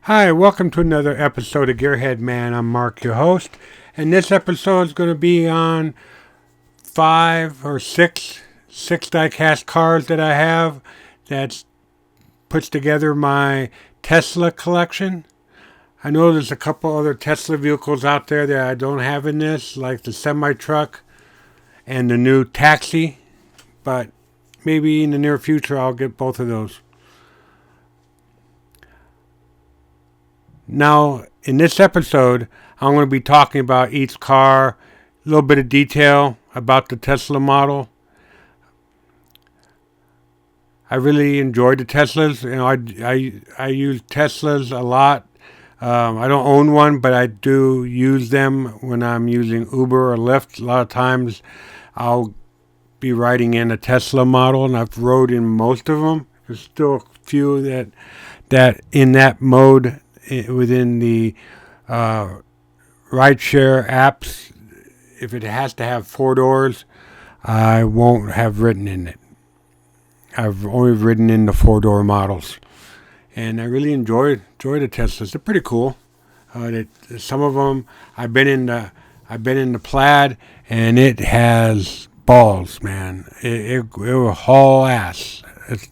Hi, welcome to another episode of Gearhead Man. I'm Mark, your host, and this episode is going to be on six diecast cars that I have that puts together my Tesla collection. I know there's a couple other Tesla vehicles out there that I don't have in this, like the semi-truck and the new taxi, but maybe in the near future I'll get both of those. Now, in this episode, I'm going to be talking about each car, a little bit of detail about the Tesla model. I really enjoyed the Teslas. You know, I use Teslas a lot. I don't own one, but I do use them when I'm using Uber or Lyft. A lot of times, I'll be riding in a Tesla model, and I've rode in most of them. There's still a few that in that mode within the rideshare apps. If it has to have 4 doors, I won't have ridden in it. I've only ridden in the 4-door models, and I really enjoy the Teslas. They're pretty cool. Some of them I've been in the Plaid, and it has balls, man. It will haul ass.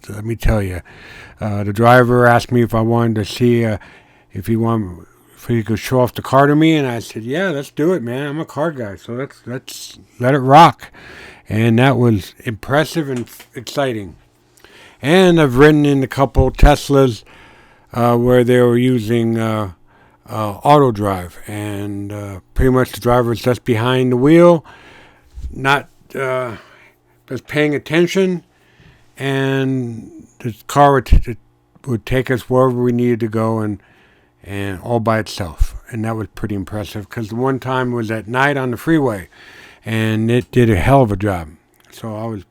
Let me tell you. The driver asked me if I wanted to see if he could show off the car to me, and I said, yeah, let's do it, man. I'm a car guy, so let's let it rock. And that was impressive and exciting. And I've ridden in a couple Teslas where they were using auto drive, and pretty much the driver is just behind the wheel, not just paying attention, and the car would take us wherever we needed to go, and all by itself. And that was pretty impressive, because the one time was at night on the freeway, and it did a hell of a job. So I was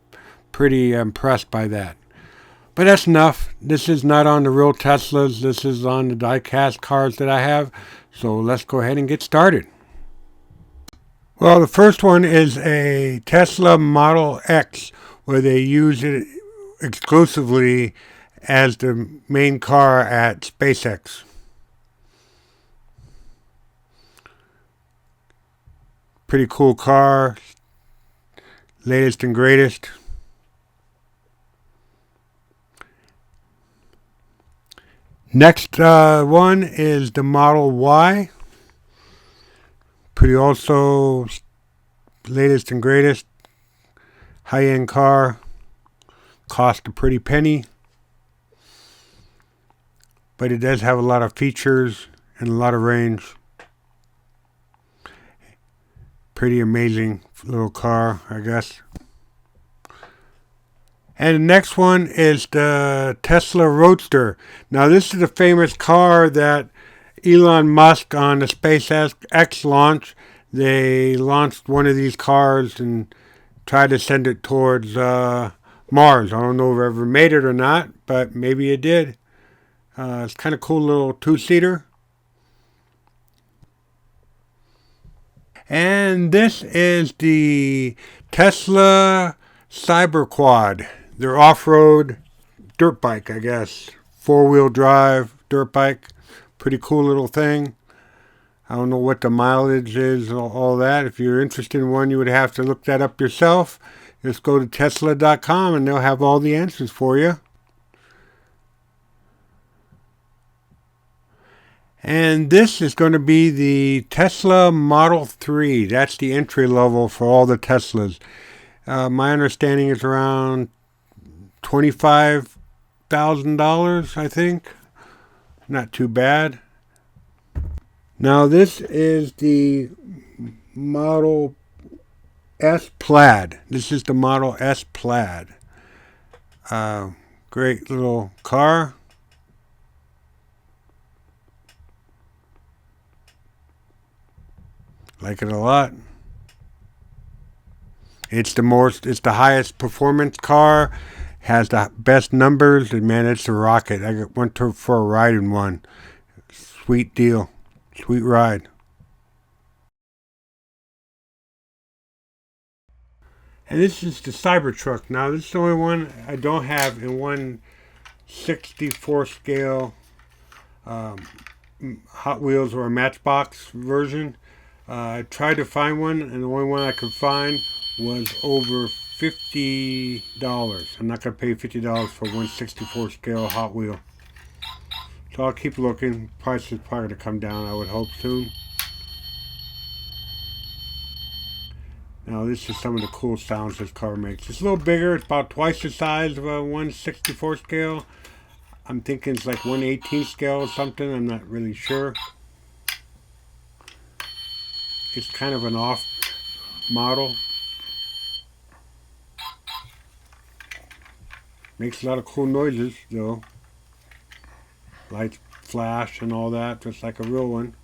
pretty impressed by that. But that's enough. This is not on the real Teslas. This is on the diecast cars that I have. So let's go ahead and get started. Well, the first one is a Tesla Model X, where they use it exclusively as the main car at SpaceX. Pretty cool car. Latest and greatest. Next one is the Model Y. Pretty also latest and greatest. High-end car. Cost a pretty penny. But it does have a lot of features and a lot of range. Pretty amazing little car, I guess. And the next one is the Tesla Roadster. Now, this is a famous car that Elon Musk on the SpaceX launch. They launched one of these cars and tried to send it towards Mars. I don't know if it ever made it or not, but maybe it did. It's kind of cool little 2-seater. And this is the Tesla Cyberquad. Their off-road dirt bike, I guess. 4-wheel drive dirt bike. Pretty cool little thing. I don't know what the mileage is, all that. If you're interested in one, you would have to look that up yourself. Just go to Tesla.com and they'll have all the answers for you. And this is going to be the Tesla Model 3. That's the entry level for all the Teslas. My understanding is around $25,000, I think. Not too bad. Now this is the Model S Plaid. This is the Model S Plaid. Great little car. Like it a lot. It's the highest performance car. Has the best numbers, and man, it's a rocket. I went for a ride in one. Sweet deal. Sweet ride. And this is the Cybertruck. Now, this is the only one I don't have in 1/64 scale Hot Wheels or a Matchbox version. I tried to find one, and the only one I could find was over $50. I'm not going to pay $50 for 1/64 scale Hot Wheel. So I'll keep looking. Price is probably going to come down, I would hope, soon. Now this is some of the cool sounds this car makes. It's a little bigger. It's about twice the size of a 1/64 scale. I'm thinking it's like 1/18 scale or something. I'm not really sure. It's kind of an off model. Makes a lot of cool noises though. Lights flash and all that, just like a real one.